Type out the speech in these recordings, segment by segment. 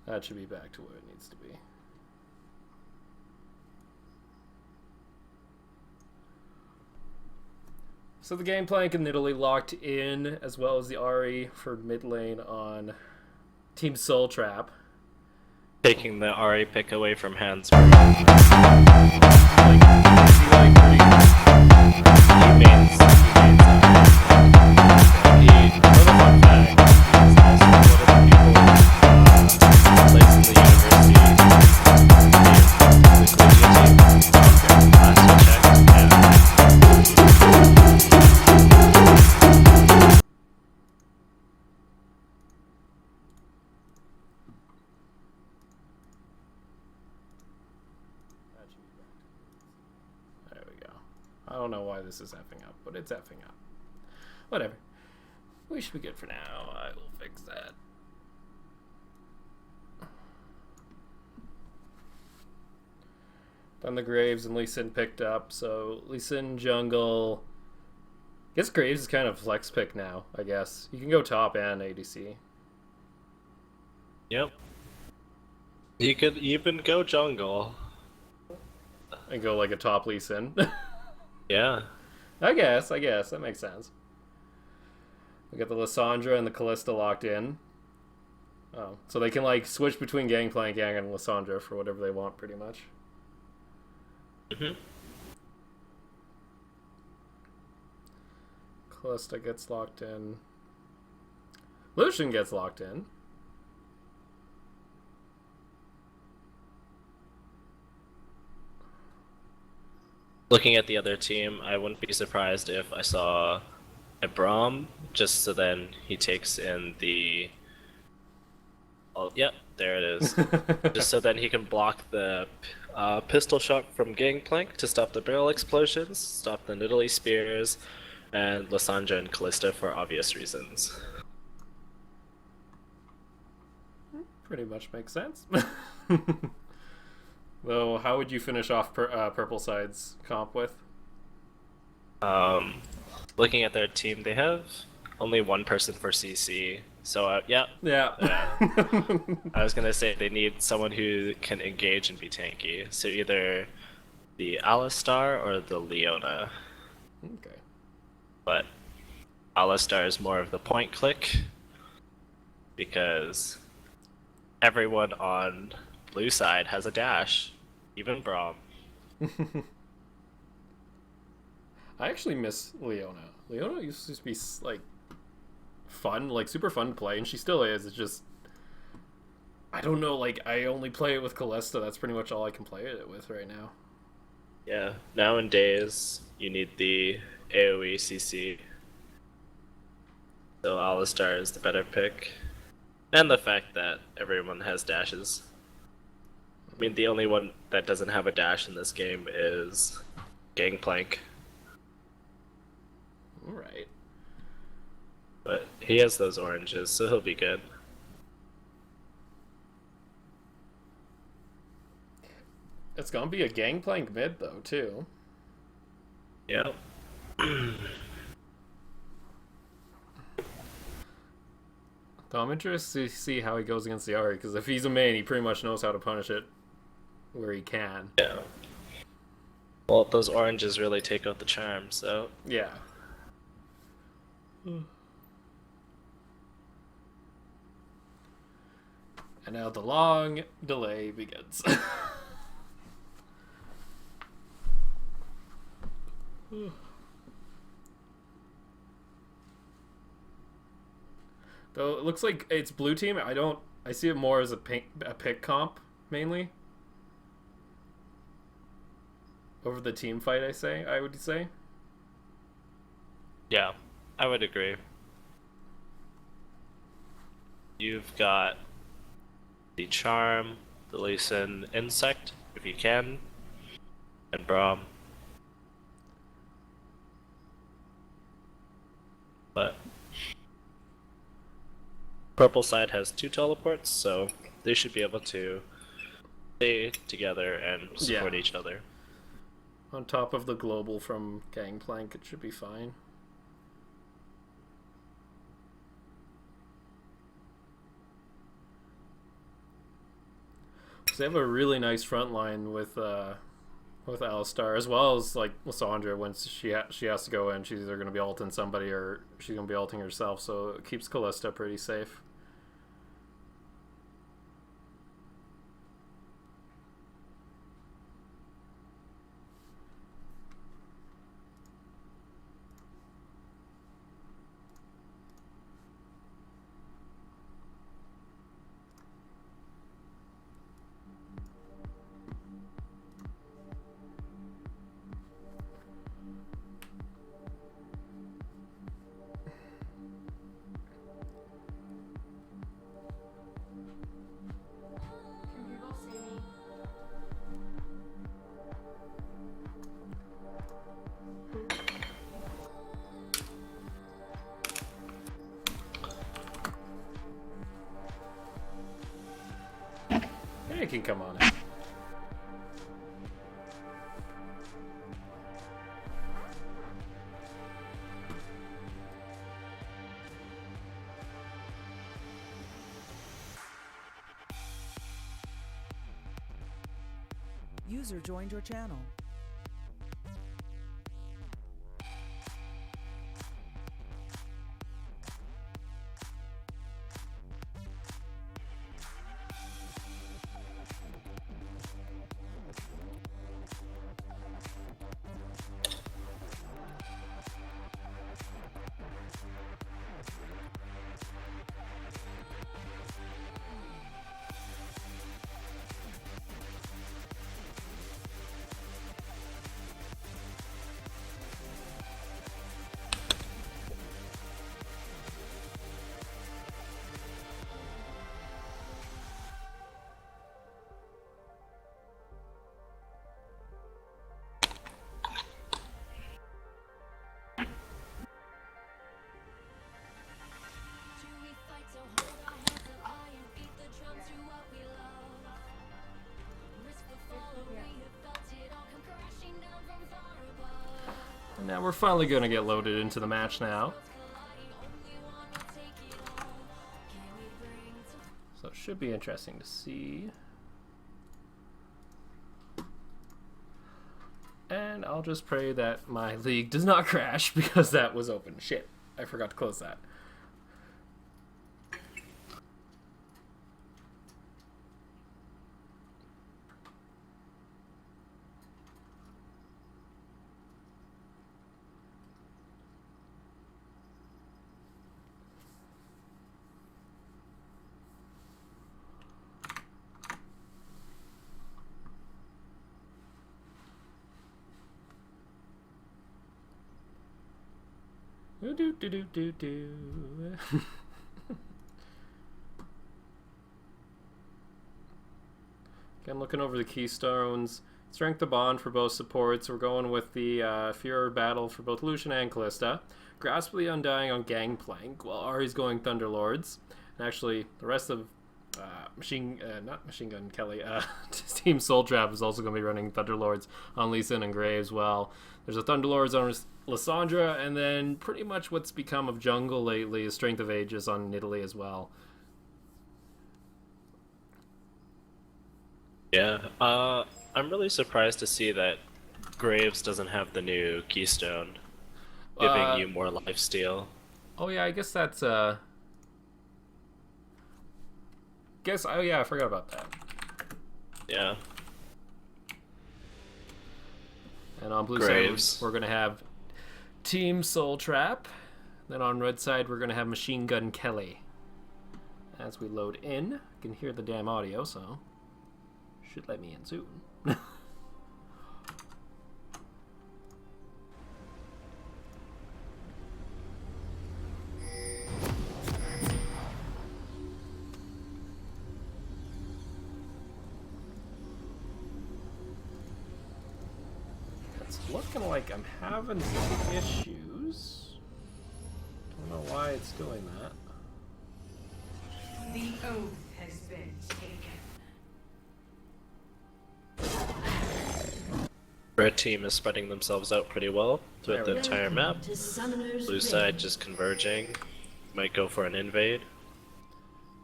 That should be back to where it needs to be. So the game plank in Italy locked in, as well as the Ari for mid lane on Team Soul Trap. Taking the RA pick away from hands. There we go. I don't know why this is effing up, but it's effing up. Whatever. We should be good for now. I will fix that. Then the Graves and Lee Sin picked up, so Lee Sin jungle. I guess Graves is kind of flex pick now, I guess. You can go top and ADC. Yep. You could even go jungle. And go like a top Lee Sin. Yeah. I guess. That makes sense. We got the Lissandra and the Callista locked in. Oh, so they can like switch between Gangplank, Gang, and Lissandra for whatever they want, pretty much. Callista gets locked in. Lucian gets locked in. Looking at the other team, I wouldn't be surprised if I saw a Braum, just so then he takes in the... Oh, yep, there it is. Just so then he can block the pistol shot from Gangplank to stop the barrel explosions, stop the Nidalee spears, and Lissandra and Callista for obvious reasons. Pretty much makes sense. Though, how would you finish off Purple Side's comp with? Looking at their team, they have only one person for CC. So, yeah. I was gonna say they need someone who can engage and be tanky. So either the Alistar or the Leona. Okay. But Alistar is more of the point click because everyone on blue side has a dash, even Braum. I actually miss Leona. Leona used to be like fun, like super fun to play, and she still is. It's just I don't know. Like I only play it with Callista. That's pretty much all I can play it with right now. Yeah, nowadays you need the AoE CC. So Alistar is the better pick. And the fact that everyone has dashes. I mean, the only one that doesn't have a dash in this game is Gangplank. Alright. But he has those oranges, so he'll be good. It's gonna be a Gangplank mid, though, too. Yeah. Though I'm interested to see how he goes against the Ari, because if he's a main, he pretty much knows how to punish it where he can. Yeah. Well, those oranges really take out the charm, so... Yeah. And now the long delay begins. Though it looks like it's blue team. I see it more as a pick comp mainly. Over the team fight, I would say. Yeah, I would agree. You've got the Charm, the Lee Sin Insect, if you can, and Braum. But purple side has 2 teleports, so they should be able to stay together and support each other. On top of the global from Gangplank, it should be fine. They have a really nice front line with Alistar, as well as like Lissandra. When she has to go in, she's either going to be ulting somebody or she's going to be ulting herself. So it keeps Callista pretty safe. Yeah, you can come on in. User joined your channel. And now we're finally going to get loaded into the match now. So it should be interesting to see. And I'll just pray that my league does not crash because that was open. Shit, I forgot to close that. Do do do do do. Again, looking over the keystones. Strength of Bond for both supports. We're going with the Furor Battle for both Lucian and Callista. Grasp of the Undying on Gangplank, while Ari's going Thunderlords. And actually, the rest of not Machine Gun Kelly, Team Soul Trap is also going to be running Thunderlords on Lee Sin and Gray as well. There's a Thunderlords on Lissandra, and then pretty much what's become of Jungle lately is Strength of Ages on Nidalee as well. Yeah, I'm really surprised to see that Graves doesn't have the new Keystone, giving you more lifesteal. Oh yeah, I guess that's oh yeah, I forgot about that. Yeah. And on blue Graves. side, we're going to have Team Soul Trap. Then on red side, we're going to have Machine Gun Kelly. As we load in, I can hear the damn audio, so should let me in soon. Looking like I'm having some issues. Don't know why it's doing that. The oath has been taken. Red team is spreading themselves out pretty well throughout the entire map. Blue side just converging. Might go for an invade.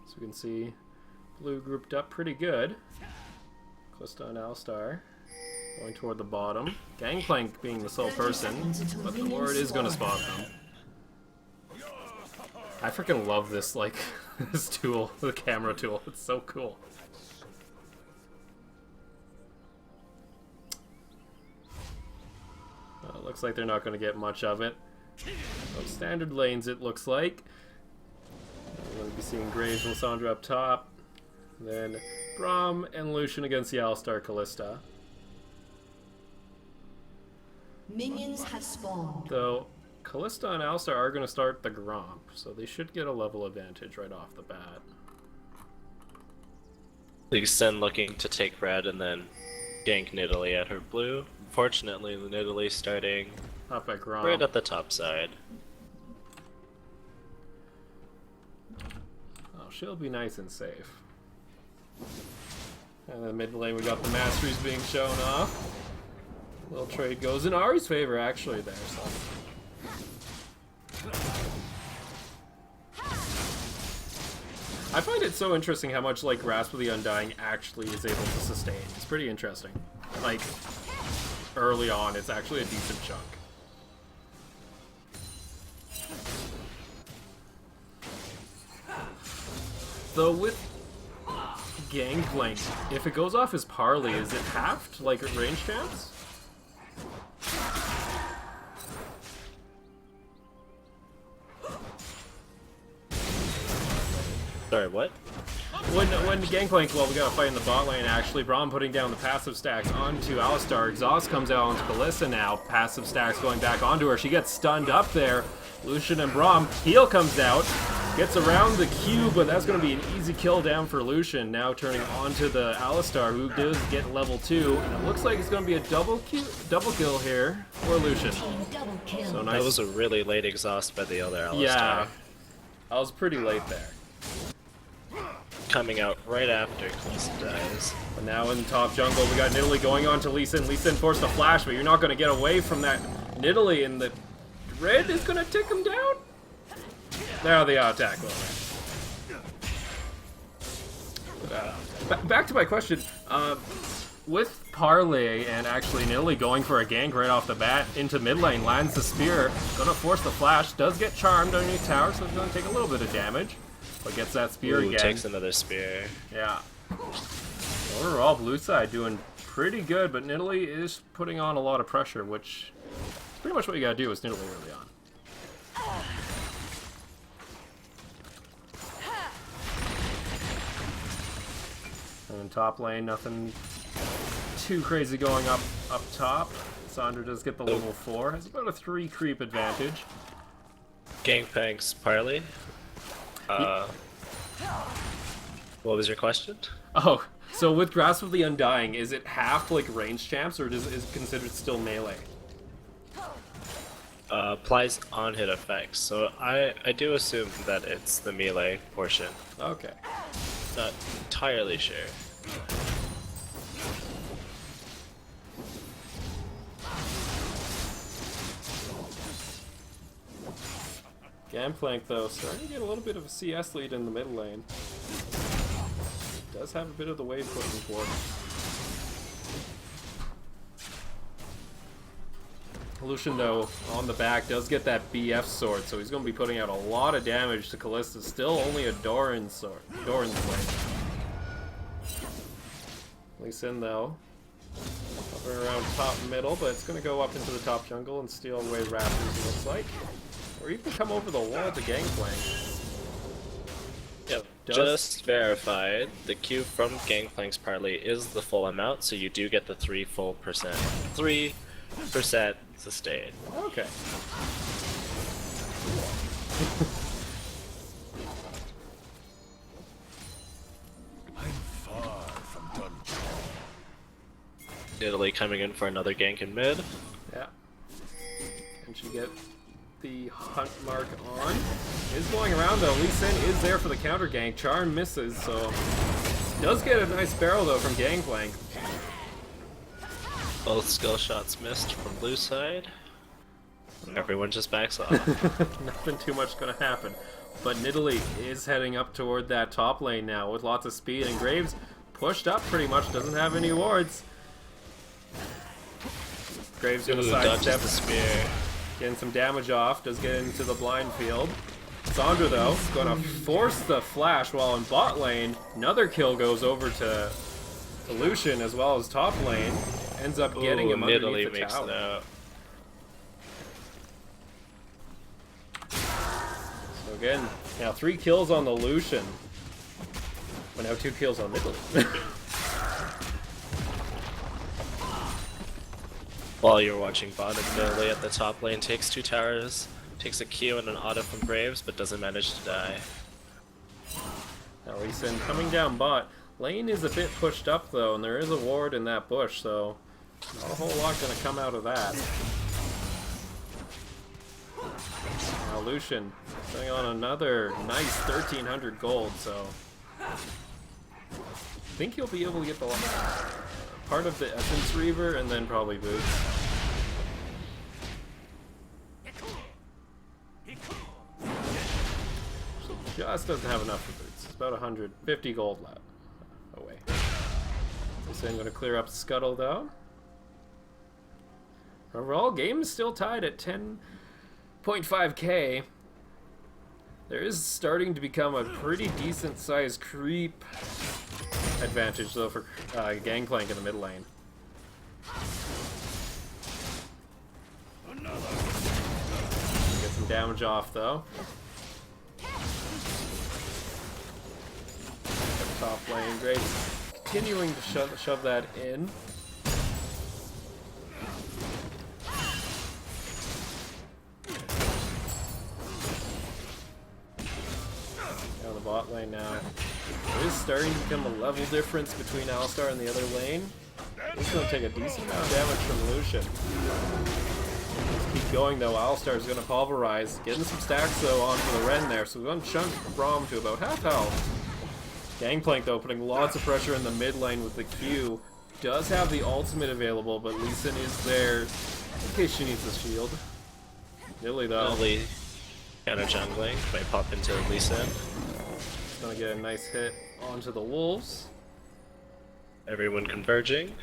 So we can see blue grouped up pretty good. Kalista and Alistar going toward the bottom. Gangplank being the sole person, but the ward is going to spot them. I freaking love this, like, this tool, the camera tool. It's so cool. It looks like they're not going to get much of it. So standard lanes, it looks like. We're going to be seeing Graves and Lissandra up top. Then Braum and Lucian against the Alistar Kalista. Minions have spawned. Though Kalista and Alistar are going to start the Gromp, so they should get a level advantage right off the bat. Lee Sin looking to take red and then gank Nidalee at her blue. Fortunately, Nidalee starting Up at Gromp. right at the top side. Oh, she'll be nice and safe. And then mid lane we got the Masteries being shown off. Little trade goes in Ari's favor actually there, so. I find it so interesting how much like Grasp of the Undying actually is able to sustain. It's pretty interesting. Like early on it's actually a decent chunk. Though with Gangplank, if it goes off his parley, is it halved like at range champs? Sorry, what? When Gangplank, well, we got a fight in the bot lane actually. Braum putting down the passive stacks onto Alistar. Exhaust comes out onto Kalista now. Passive stacks going back onto her. She gets stunned up there. Lucian and Braum. Heal comes out. Gets around the Q, but that's going to be an easy kill down for Lucian. Now turning onto the Alistar, who does get level 2. And it looks like it's going to be a double kill here for Lucian. So nice. That was a really late exhaust by the other Alistar. Yeah, I was pretty late there. Coming out right after Kalista dies. But now in top jungle, we got Nidalee going on to Lee Sin. Lee Sin forced a flash, but you're not going to get away from that Nidalee, and the red is going to tick him down. Now the attack over. Back to my question. With Parley and actually Nidalee going for a gank right off the bat into mid lane, lands the spear, gonna force the flash, does get charmed underneath tower, so it's gonna take a little bit of damage, but gets that spear again. Takes another spear. Yeah. Overall, blue side doing pretty good, but Nidalee is putting on a lot of pressure, which is pretty much what you gotta do with Nidalee early on. And in top lane, nothing too crazy going up top. Sandra does get the level 4. Has about a 3 creep advantage. Gangplank's Parley. What was your question? Oh, so with Grasp of the Undying, is it half like range champs, or is it considered still melee? Applies on-hit effects, so I do assume that it's the melee portion. Okay. Not entirely sure. Gangplank, though, starting to get a little bit of a CS lead in the middle lane. Does have a bit of the wave pushing forward. Lucian, though, on the back, does get that BF sword, so he's going to be putting out a lot of damage to Kalista. Still only a Doran sword. Doran's blade. Lee Sin, though, hovering around top middle, but it's going to go up into the top jungle and steal away Raptors, it looks like. Or even come over the wall at the Gangplank. Yep, just verified. The Q from Gangplank's Parley is the full amount, so you do get the 3% sustain. Okay. I'm far from done. Nidalee coming in for another gank in mid. Yeah. Can she get the hunt mark on? Is going around though. Lee Sin is there for the counter gank. Charm misses, so does get a nice barrel though from Gangplank. Both skill shots missed from blue side. Everyone just backs off. Nothing too much gonna happen. But Nidalee is heading up toward that top lane now with lots of speed, and Graves pushed up pretty much, doesn't have any wards. Graves gonna dodges sidestep, the spear. getting some damage off, does get into the blind field. Sandra though, gonna force the flash while in bot lane. Another kill goes over to Lucian as well as top lane. Ends up getting him Italy underneath the makes it tower. out. So again, now 3 kills on the Lucian. But now 2 kills on Italy. While you're watching bot, Italy at the top lane takes 2 towers, takes a Q and an auto from Graves, but doesn't manage to die. Now Lee Sin coming down bot. Lane is a bit pushed up though, and there is a ward in that bush, so not a whole lot gonna come out of that. Now Lucian going on another nice 1,300 gold, so I think he'll be able to get the part of the Essence Reaver and then probably boots. So just doesn't have enough for boots. It's about 150 gold left away. So I'm going to clear up Scuttle though. Overall, game is still tied at 10.5k. There is starting to become a pretty decent sized creep advantage though for Gangplank in the mid lane. Get some damage off though. Top lane, great. Continuing to shove that in. Down the bot lane now. There is starting to become a level difference between Alistar and the other lane. He's going to take a decent amount of damage from Lucian. Let's keep going though. Alistar is going to pulverize. Getting some stacks though on for the Ren there. So we're going to chunk Braum to about half health. Gangplank though putting lots of pressure in the mid lane with the Q. Does have the ultimate available, but Lee Sin is there in case she needs a shield. Lily though. Lily counter jungling might pop into Lee Sin. Gonna get a nice hit onto the wolves. Everyone converging.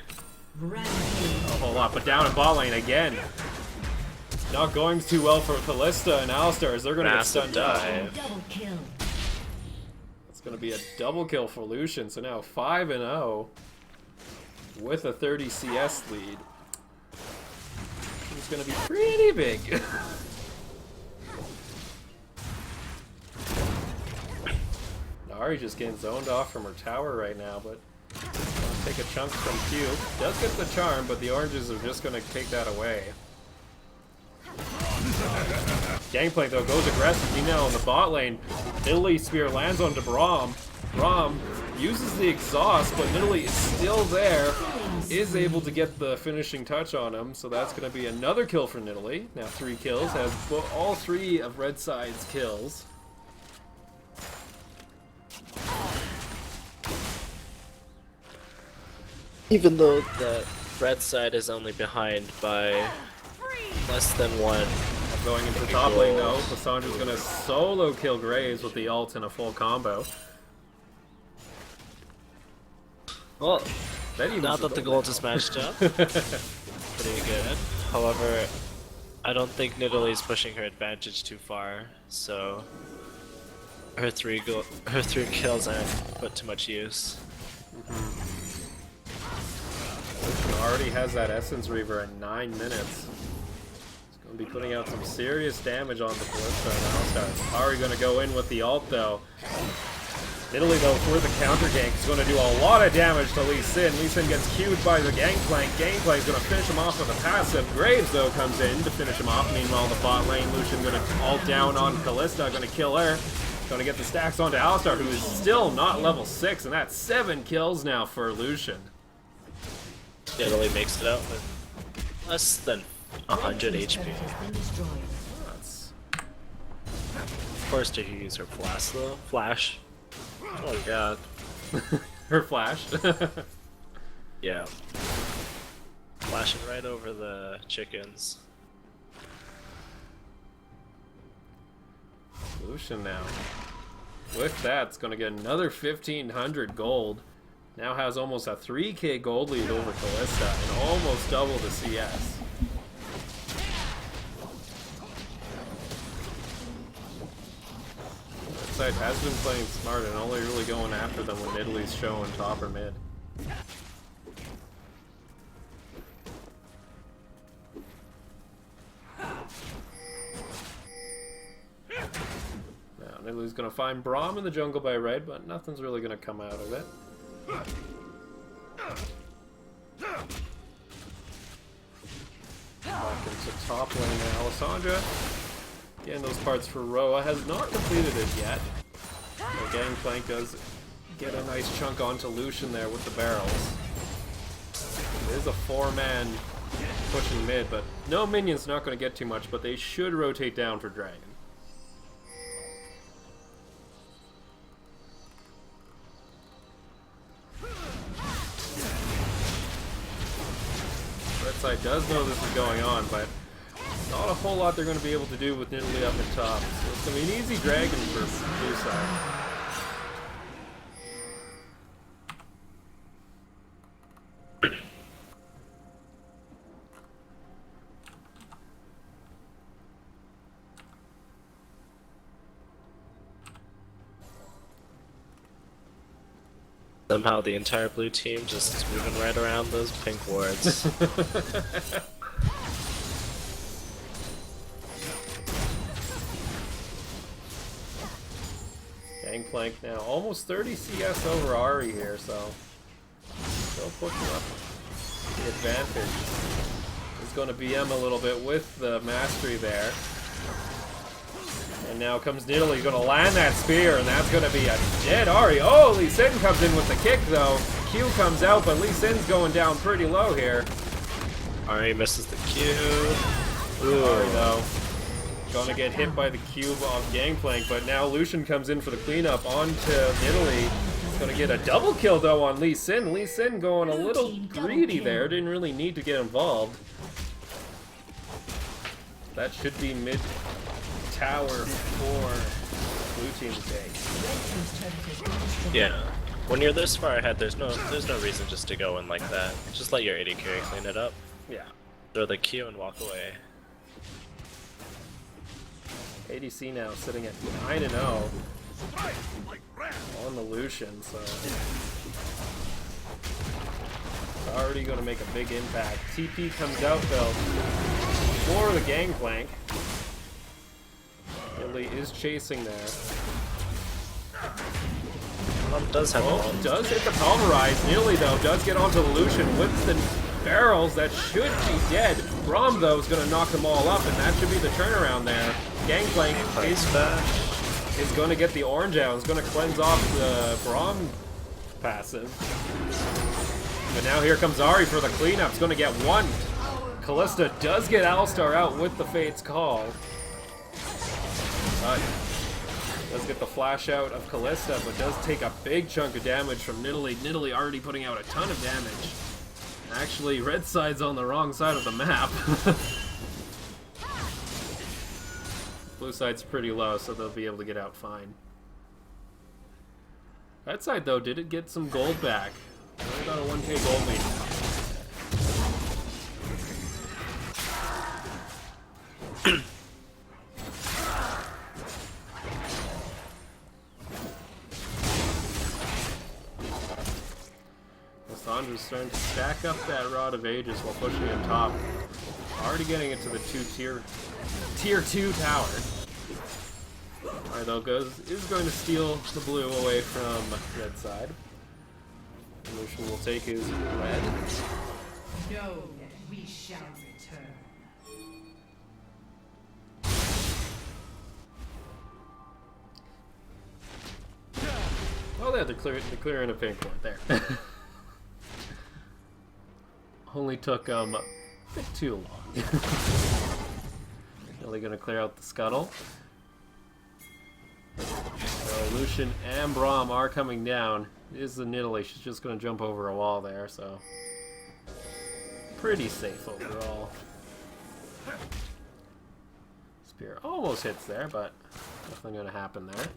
Rampage. A whole lot, but down in bot lane again. Not going too well for Callista and Alistar as they're gonna Massive get stunned. dive. Double kill. It's gonna be a double kill for Lucian, so now 5-0 with a 30 CS lead. It's gonna be pretty big. Nari just getting zoned off from her tower right now, but gonna take a chunk from Q. Does get the charm, but the oranges are just gonna take that away. Gangplank though goes aggressive. You know, in the bot lane, Italy spear lands onto Braum. Braum uses the exhaust, but Italy is still there. Is able to get the finishing touch on him, so that's going to be another kill for Nidalee. Now 3 kills, has all 3 of Red Side's kills. Even though the red side is only behind by less than 1. Going into the top lane though, Cassandra's going to solo kill Graves with the ult in a full combo. Well, That now that the gold is matched up, pretty good. However, I don't think Nidalee's pushing her advantage too far, so her 3 kills aren't put to much use. Already has that Essence Reaver in 9 minutes. He's going to be putting out some serious damage on the Ballista and Alistar. Ari going to go in with the ult though. Italy though for the counter gank is going to do a lot of damage to Lee Sin. Lee Sin gets queued by the Gangplank. Gangplank's going to finish him off with a passive. Graves though comes in to finish him off. Meanwhile the bot lane, Lucian going to ult down on Callista, going to kill her. Going to get the stacks onto Alistar, who is still not level 6, and that's 7 kills now for Lucian. Italy makes it out with less than 100 HP. That's Forced her to use her flash though. Flash. Oh god. her flash. Yeah. Flashing right over the chickens. Lucian now. With that, it's going to get another 1,500 gold. Now has almost a 3k gold lead over Kalista and almost double the CS. That side has been playing smart and only really going after them when Italy's showing top or mid. Now Italy's gonna find Braum in the jungle by red, but nothing's really gonna come out of it. Back into top lane now. Alessandra getting those parts for Roa. Has not completed it yet. The Gangplank does get a nice chunk onto Lucian there with the barrels. It is a 4-man pushing mid, but no minions, not going to get too much, but they should rotate down for Dragon. Red side does know this is going on, but not a whole lot they're going to be able to do with Nidalee up at top. So it's going to be an easy dragon for blue side. Somehow the entire blue team just moving right around those pink wards. Gangplank now almost 30 CS over Ari here, so still pushing up the advantage. He's going to BM a little bit with the mastery there. And now comes Nidalee, going to land that spear, and that's going to be a dead Ari. Oh, Lee Sin comes in with the kick, though. Q comes out, but Lee Sin's going down pretty low here. Ari misses the Q. Ooh. Ari, though, going to get hit by the cube of Gangplank, but now Lucian comes in for the cleanup onto Nidalee. Going to get a double kill, though, on Lee Sin. Lee Sin going a little greedy there. Didn't really need to get involved. That should be mid tower for blue team's day. Yeah. When you're this far ahead, there's no reason just to go in like that. Just let your AD carry clean it up. Yeah. Throw the Q and walk away. ADC now sitting at 9-0 on the Lucian, so it's already going to make a big impact. TP comes out though for the Gangplank. Nidalee is chasing there. Does have does hit the pulverize. Nidalee though does get onto the Lucian with the barrels that should be dead. Braum though is going to knock them all up, and that should be the turnaround there. Gangplank is going to get the orange out. It's going to cleanse off the Braum passive. But now here comes Ari for the cleanup. It's going to get one. Kalista does get Alistar out with the Fate's Call. Does get the flash out of Kalista, but does take a big chunk of damage from Nidalee. Nidalee already putting out a ton of damage. Actually, red side's on the wrong side of the map. Blue side's pretty low, so they'll be able to get out fine. Red side, though, did it get some gold back? Only got a 1k gold lead now. Sandra's starting to stack up that Rod of Ages while pushing on top. Already getting it to the tier 2 tower. Alright, though, is going to steal the blue away from red side. Lucian will take his red. Know that we shall return. Oh, they're clearing a pink one there. Only took a bit too long. Really gonna clear out the scuttle. So Lucian and Braum are coming down. It is the Nidalee. She's just gonna jump over a wall there, so pretty safe overall. Spear almost hits there, but nothing gonna happen there.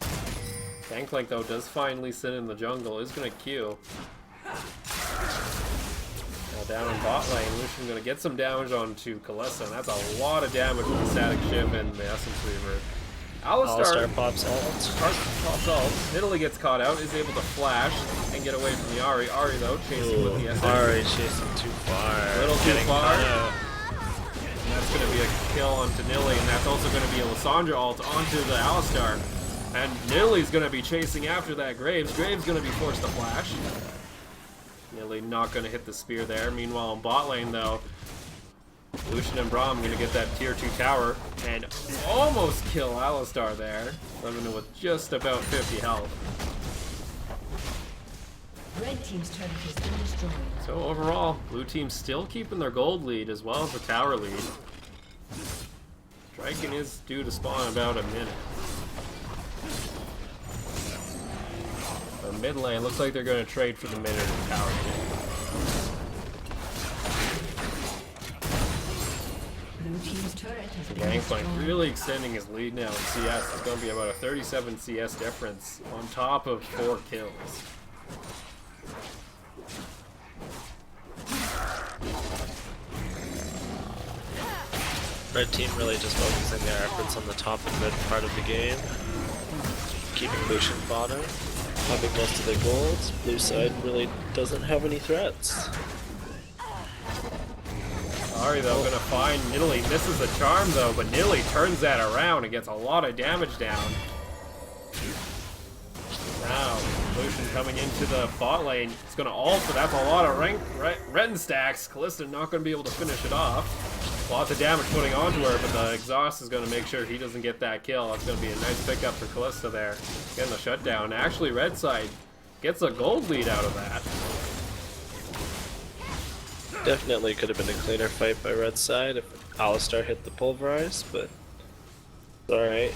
Gangplank though does finally sit in the jungle. Is gonna Q. Now down in bot lane, Lucian gonna get some damage onto Kalista, and that's a lot of damage with the static shiv and the Essence Weaver. Alistar Alistar pops ult. pops ult. Nidalee gets caught out, is able to flash and get away from the Ahri. Ahri though, chasing with the Essence. Ahri chasing too far. A little too Getting far. caught out. And that's going to be a kill onto Nidalee, and that's also going to be a Lissandra ult onto the Alistar. And Nidalee's going to be chasing after that Graves. Graves going to be forced to flash. Nidalee not going to hit the spear there. Meanwhile, in bot lane, though, Lucian and Braum going to get that tier 2 tower and almost kill Alistar there. Living with just about 50 health. Red team's turret has been destroyed. So overall, blue team still keeping their gold lead as well as the tower lead. Striking is due to spawn in about a minute. The mid lane looks like they're going to trade for the mid or the tower lead. Blue team's turret has been Gangplank destroyed. really extending his lead now in CS. It's going to be about a 37 CS difference on top of 4 kills. Red team really just focusing their efforts on the top and mid part of the game. Keeping Lucian fodder. Having most of their golds. Blue side really doesn't have any threats. Ahri though gonna find Nidalee, misses the charm though, but Nidalee turns that around and gets a lot of damage down. Now, Lucian coming into the bot lane, it's gonna ult, but that's a lot of Ren stacks. Kalista not gonna be able to finish it off. Lots of damage putting onto her, but the exhaust is gonna make sure he doesn't get that kill. That's gonna be a nice pickup for Kalista there. Getting the shutdown. Actually, red side gets a gold lead out of that. Definitely could have been a cleaner fight by red side if Alistar hit the pulverize, but it's alright.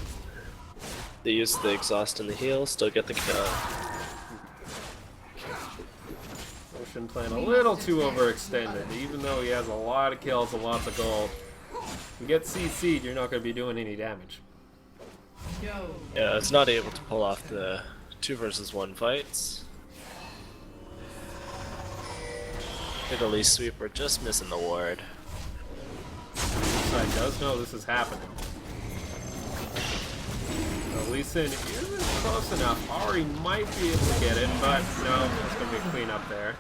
They used the exhaust and the heal, still get the kill. Lucian playing a little too overextended, even though he has a lot of kills and lots of gold. If you get CC'd, you're not going to be doing any damage. No. Yeah, it's not able to pull off the 2 versus 1 fights. Italy sweeper just missing the ward. Side does know this is happening. So Lee Sin isn't close enough. Ahri might be able to get it, but no, it's going to be a clean up there.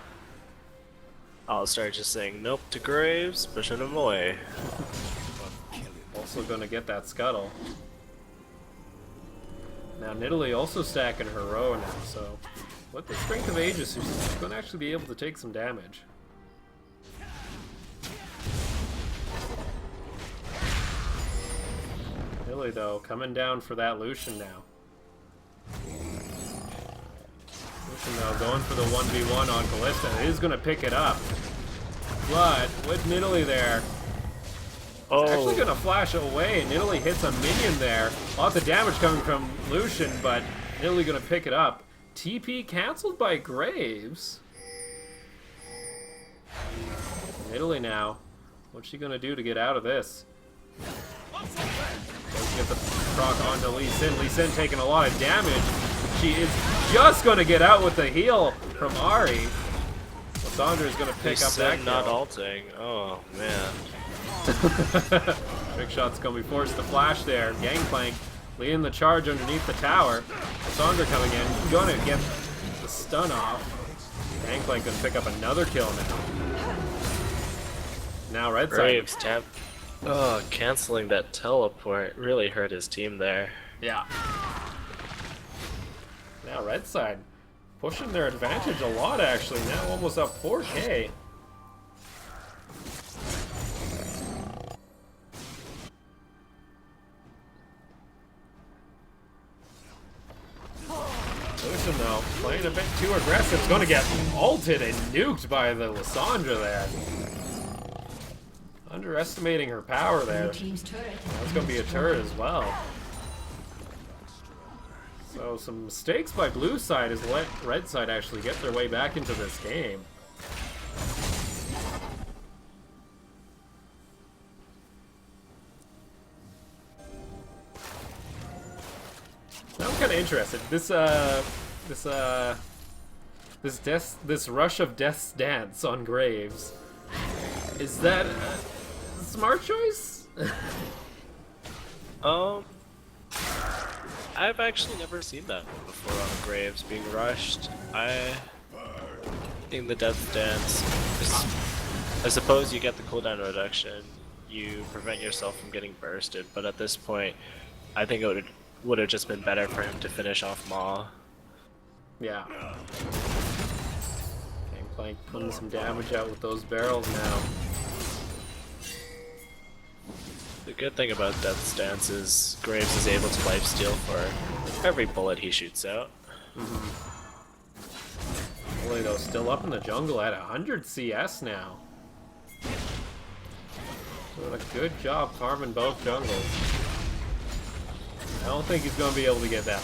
Alistar just saying nope to Graves, pushing him away. Also going to get that scuttle. Now Nidalee also stacking her row now, so with the strength of Aegis, she's going to actually be able to take some damage. Nidalee though, coming down for that Lucian now. Lucian though, going for the 1v1 on Kalista. It is going to pick it up. But with Nidalee there, it's actually going to flash away, and Nidalee hits a minion there. Lots of damage coming from Lucian, but Nidalee going to pick it up. TP canceled by Graves. Nidalee now. What's she going to do to get out of this? Let's get the proc onto Lee Sin. Lee Sin taking a lot of damage. She is just going to get out with the heal from Ahri. Lissandra is going to pick up that kill. not ulting. Oh, man. Trick shot's going to be forced to flash there. Gangplank leading the charge underneath the tower. Lissandra coming in. Going to get the stun off. Gangplank going to pick up another kill now. Now red side. Graves tap. Oh, canceling that teleport really hurt his team there. Yeah. Now red side pushing their advantage a lot actually. Now almost up 4K. Lucian though, playing a bit too aggressive. It's going to get ulted and nuked by the Lissandra there. Underestimating her power there. Blue team's turret has That's been going to be a destroyed. turret as well. So some mistakes by blue side has let red side actually get their way back into this game. Now I'm kind of interested. This this rush of Death's Dance on Graves. Is that a smart choice? I've actually never seen that before on Graves being rushed. I think the Death Dance is, I suppose you get the cooldown reduction, you prevent yourself from getting bursted, but at this point, I think it would have just been better for him to finish off Maw. Yeah. Gangplank putting some damage out with those barrels now. The good thing about Death's Dance is Graves is able to lifesteal for every bullet he shoots out. Only though, still up in the jungle at 100 CS now. Doing a good job farming both jungles. I don't think he's going to be able to get that.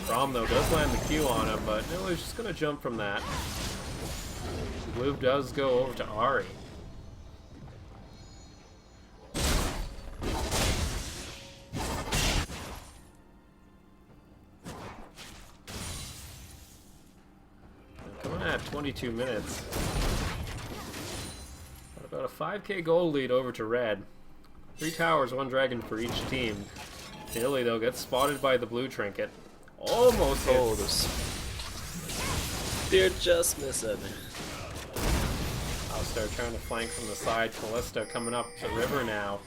Braum though does land the Q on him, but no, he's just going to jump from that. The move does go over to Ahri. Coming at 22 minutes. Got about a 5k gold lead over to Red. 3 towers, 1 dragon for each team. Nidalee though gets spotted by the blue trinket. Almost hits. They're just missing. Alistar trying to flank from the side. Callista coming up the river now.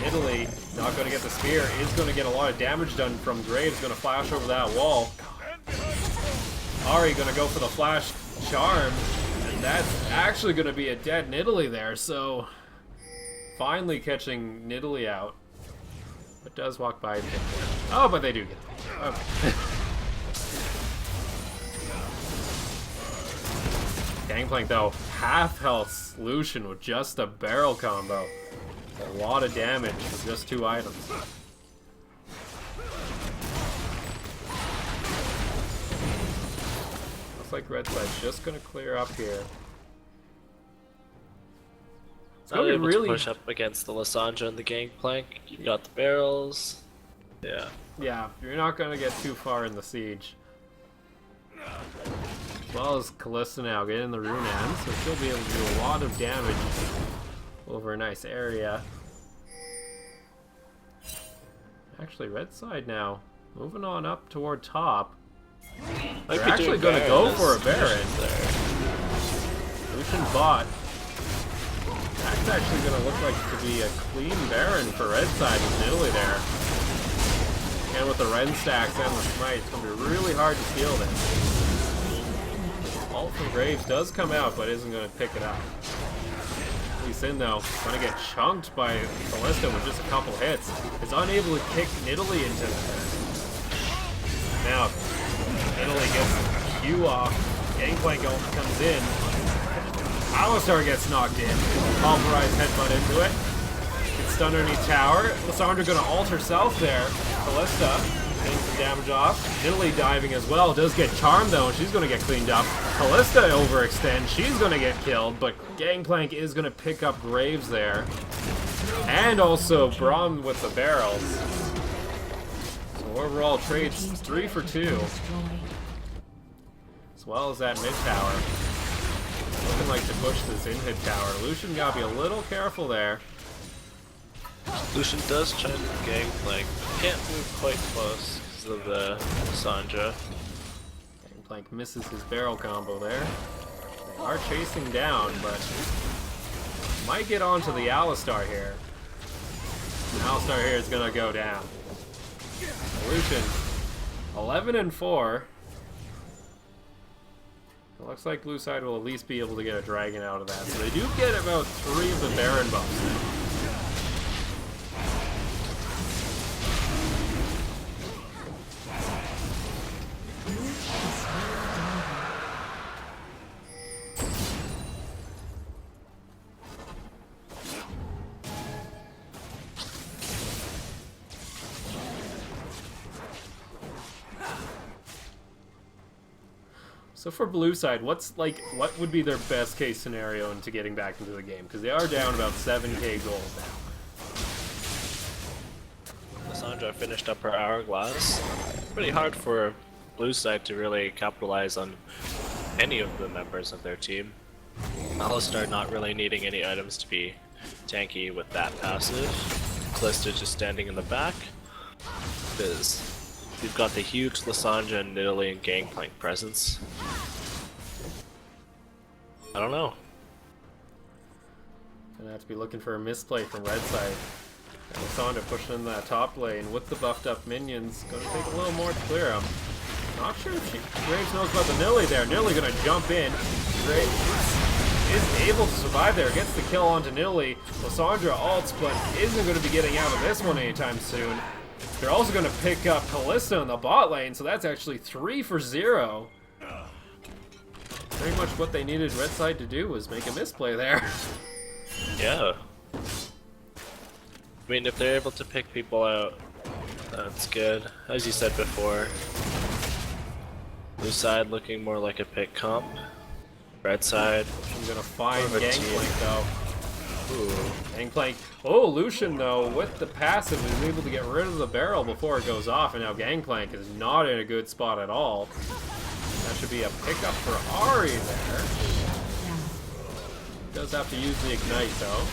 Nidalee not going to get the spear. Is going to get a lot of damage done from Graves. Going to flash over that wall. Ahri going to go for the flash charm. And that's actually going to be a dead Nidalee there. So finally catching Nidalee out. But does walk by. Oh, but they do get it. Okay. Gangplank though, half health Lucian with just a barrel combo. A lot of damage for just 2 items. Looks like red side's just gonna clear up here. It's Not gonna be able really to push up against the Lissandra and the Gangplank. You've got the barrels. Yeah. yeah, you're not gonna get too far in the siege. As well as Callista now getting the Runan, so she'll be able to do a lot of damage over a nice area. Actually, red side now, moving on up toward top. They're actually going to go for a Baron. Lucian bot. That's actually going to look like to be a clean Baron for red side with Nidalee there. And with the Ren stacks and the smite, it's going to be really hard to steal this. Ult from Graves does come out, but isn't going to pick it up. Lee Sin, though, going to get chunked by Callista with just a couple hits. Is unable to kick Nidalee into it. Now, Nidalee gets Q off. Gangplank comes in. Alistar gets knocked in. Pulverized headbutt into it. Gets stunned underneath tower. Lissandra going to ult herself there. Callista getting some damage off. Nidalee diving as well. Does get charmed though, and she's going to get cleaned up. Callista overextends. She's going to get killed, but Gangplank is going to pick up Graves there. And also Braum with the barrels. So overall trades 3 for 2. As well as that mid tower. Looking like to push this in-hit tower. Lucian got to be a little careful there. Lucian does try to Gangplank. Can't move quite close because of the Lissandra. Gangplank misses his barrel combo there. They are chasing down, but might get onto the Alistar here. Alistar here is going to go down. Lucian, 11 and 4. It looks like blue side will at least be able to get a dragon out of that. So they do get about 3 of the Baron buffs now. So for blue side, what would be their best case scenario into getting back into the game? Because they are down about 7k gold now. Lissandra finished up her hourglass. Pretty hard for blue side to really capitalize on any of the members of their team. Alistar not really needing any items to be tanky with that passive. Callista just standing in the back. Because we've got the huge Lysandra and Nidalee and Gangplank presence. I don't know. Gonna have to be looking for a misplay from red side. And Lysandra pushing in that top lane with the buffed up minions. Gonna take a little more to clear him. Not sure if Graves knows about the Nidalee there. Nidalee gonna jump in. Graves is able to survive there. Gets the kill onto Nidalee. Lysandra ults, but isn't going to be getting out of this one anytime soon. They're also going to pick up Callista in the bot lane, so that's actually 3 for 0. Very much what they needed red side to do was make a misplay there. Yeah. I mean, if they're able to pick people out, that's good. As you said before, blue side looking more like a pick comp. Red side. I'm gonna find Over Gangplank team. though. Ooh. Gangplank. Oh, Lucian though, with the passive, is able to get rid of the barrel before it goes off, and now Gangplank is not in a good spot at all. That should be a pickup for Ahri there. Does have to use the Ignite though.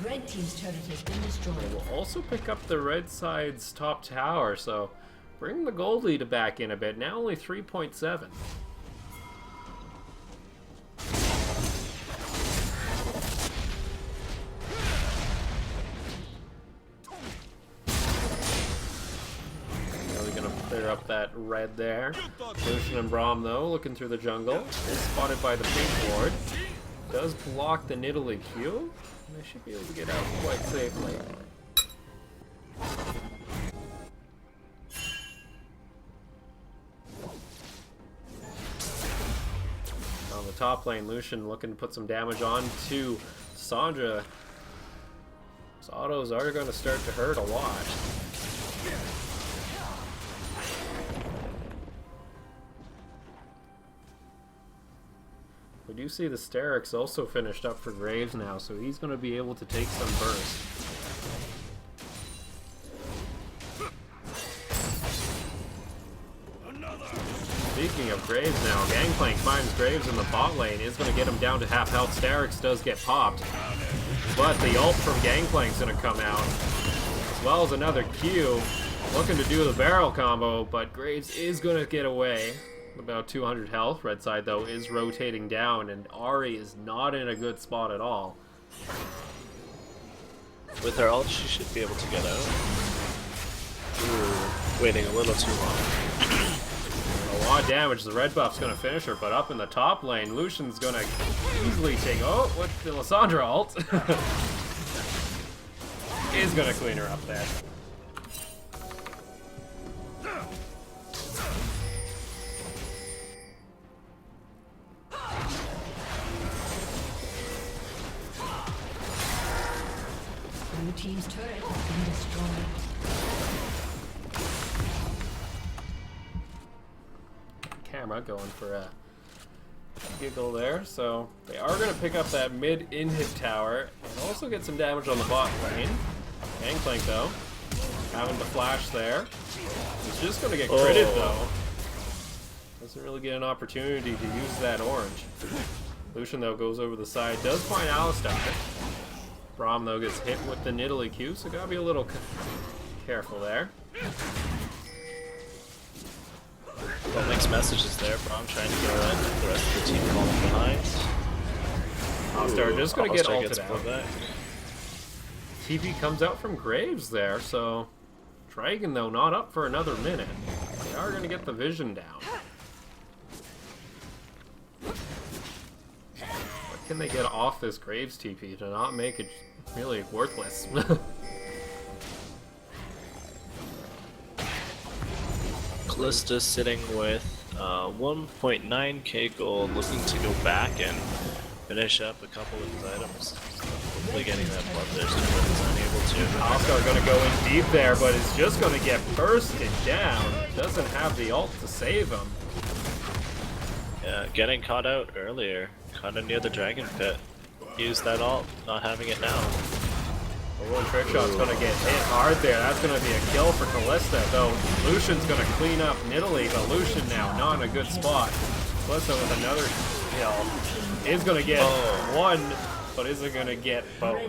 Red team's turret has been destroyed. We'll also pick up the red side's top tower, so bring the gold lead back in a bit. Now only 3.7. Really gonna clear up that red there. Lucian and Braum though, looking through the jungle. Is spotted by the pink ward. Does block the Nidalee Q. And they should be able to get out quite safely. On the top lane, Lucian looking to put some damage on to Sandra. His autos are going to start to hurt a lot. We do see the Sterix also finished up for Graves now, so he's going to be able to take some burst. Speaking of Graves now, Gangplank finds Graves in the bot lane, is going to get him down to half health. Sterix does get popped, but the ult from Gangplank's going to come out, as well as another Q, looking to do the barrel combo, but Graves is going to get away. About 200 health. Red side though is rotating down, and Ahri is not in a good spot at all. With her ult, she should be able to get out. Ooh, waiting a little too long. A lot of damage. The red buff's going to finish her, but up in the top lane, Lucian's going to easily take... Oh, what the Lysandra ult is going to clean her up there. Blue team's turret has been destroyed. Camera going for a giggle there, so they are going to pick up that mid in-hit tower and also get some damage on the bot lane. Gangplank though, having the flash there. He's just going to get critted though. Doesn't really get an opportunity to use that orange. Lucian though goes over the side, does find Alistar. Braum though gets hit with the Nidalee Q, so gotta be a little careful there. Well, mixed messages there. Braum trying to go in. The rest of the team falling behind. Alistar just gonna get Alistar ulted gets out. pulled back. TP comes out from Graves there, so Dragon though not up for another minute. They are gonna get the vision down. What can they get off this Graves TP to not make it really worthless? Callista sitting with 1.9k gold, looking to go back and finish up a couple of his items. Hopefully getting that bloodthirster, but is unable to. Alistar gonna go in deep there, but is just gonna get bursted down. Doesn't have the ult to save him. Yeah, getting caught out earlier. Kinda near the dragon pit. Used that ult, not having it now. The one trick shot's gonna get hit hard there. That's gonna be a kill for Callista, though Lucian's gonna clean up Nidalee, but Lucian now not in a good spot. Callista with another kill. Is gonna get one, but isn't gonna get both.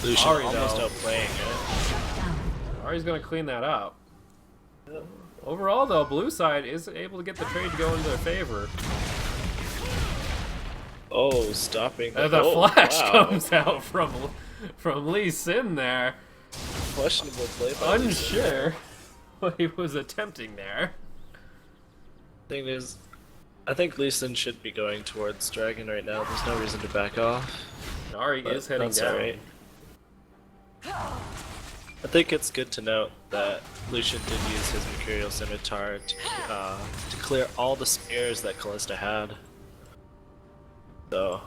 Lucian Ari, almost though. outplaying it. Ari's gonna clean that up. Overall, though, blue side is able to get the trade to go into their favor. Oh, stopping. The oh, flash wow. comes out from Lee Sin there. Questionable play by Lee Sin. Unsure what he was attempting there. Thing is, I think Lee Sin should be going towards Dragon right now. There's no reason to back off. Ari But is heading that's down. alright. I think it's good to note that Lucian did use his Mercurial Scimitar to clear all the spears that Callista had. So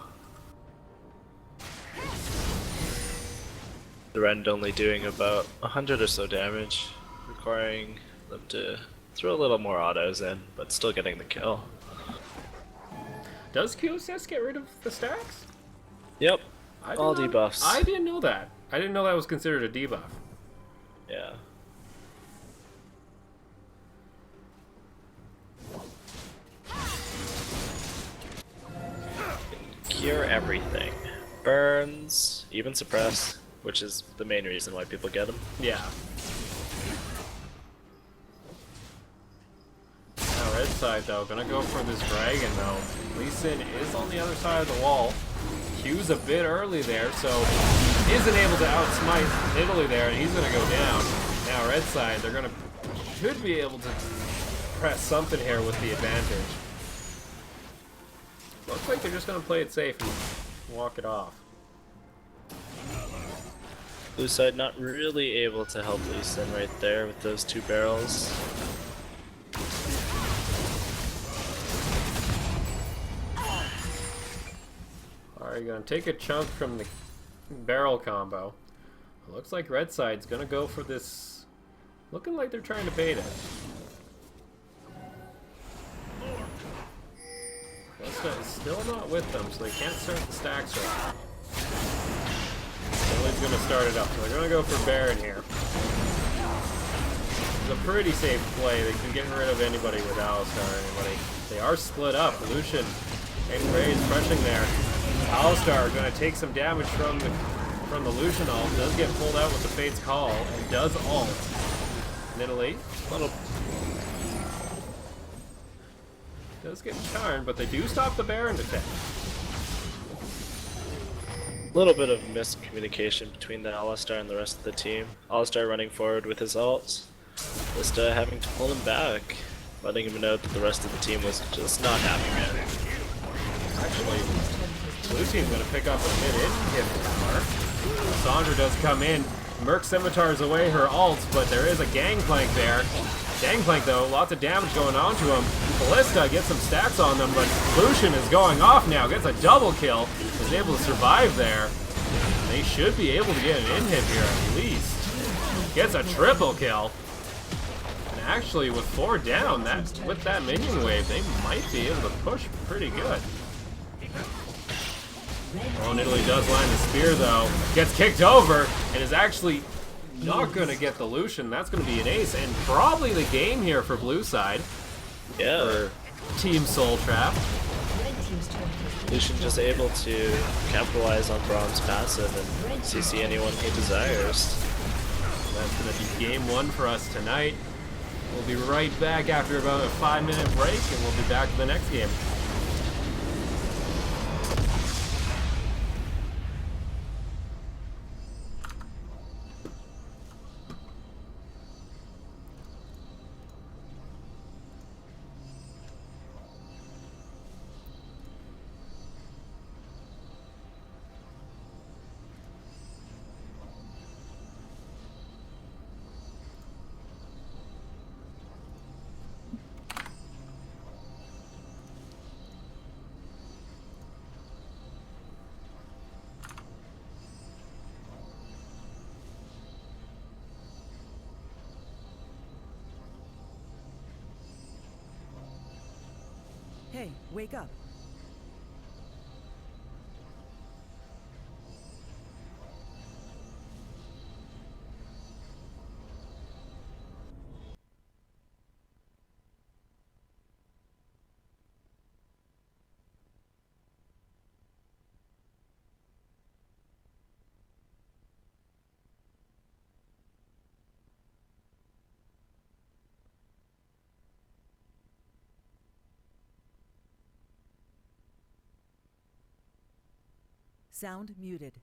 the Rend only doing about 100 or so damage, requiring them to throw a little more autos in, but still getting the kill. Does QSS get rid of the stacks? Yep, I all did not- debuffs. I didn't know that. I didn't know that was considered a debuff. Yeah. Cure everything. Burns, even suppress, which is the main reason why people get them. Yeah. Now red side though, gonna go for this dragon though. Lee Sin is on the other side of the wall. Q's a bit early there, so he isn't able to outsmite Italy there, and he's gonna go down. Now red side, they're gonna should be able to press something here with the advantage. Looks like they're just gonna play it safe and walk it off. Blue side not really able to help Lee Sin right there with those two barrels. Alright, gonna take a chunk from the barrel combo. Looks like red side's gonna go for this. Looking like they're trying to bait it. Costa is still not with them, so they can't start the stacks right now. Billy's gonna start it up, so they're gonna go for Baron here. It's a pretty safe play. They can get rid of anybody with Alistar or anybody. They are split up. Lucian and Gray's crushing there. Alistar gonna take some damage from the Lucian ult. Does get pulled out with the Fate's Call and does ult. Nidalee does get charmed, but they do stop the Baron attack. A little bit of miscommunication between the Alistar and the rest of the team. Alistar running forward with his ults, Lista having to pull him back, letting him know that the rest of the team was just not having it. Actually, blue team's gonna pick up a mid-hit tower. Sandra does come in. Merc scimitars away her ults, but there is a gangplank there. Gangplank though, lots of damage going on to him. Ballista gets some stacks on them, but Lucian is going off now, gets a double kill, is able to survive there. They should be able to get an in-hit here at least. Gets a triple kill. And actually with 4 down, with that minion wave, they might be able to push pretty good. Oh, Italy does land the spear though. Gets kicked over and is actually not going to get the Lucian. That's going to be an ace and probably the game here for blue side. Yeah. For Team Soul Trap. Lucian just able to capitalize on Braum's passive and CC anyone he desires. That's going to be game 1 for us tonight. We'll be right back after about a 5-minute break and we'll be back to the next game. Hey, wake up. Sound muted.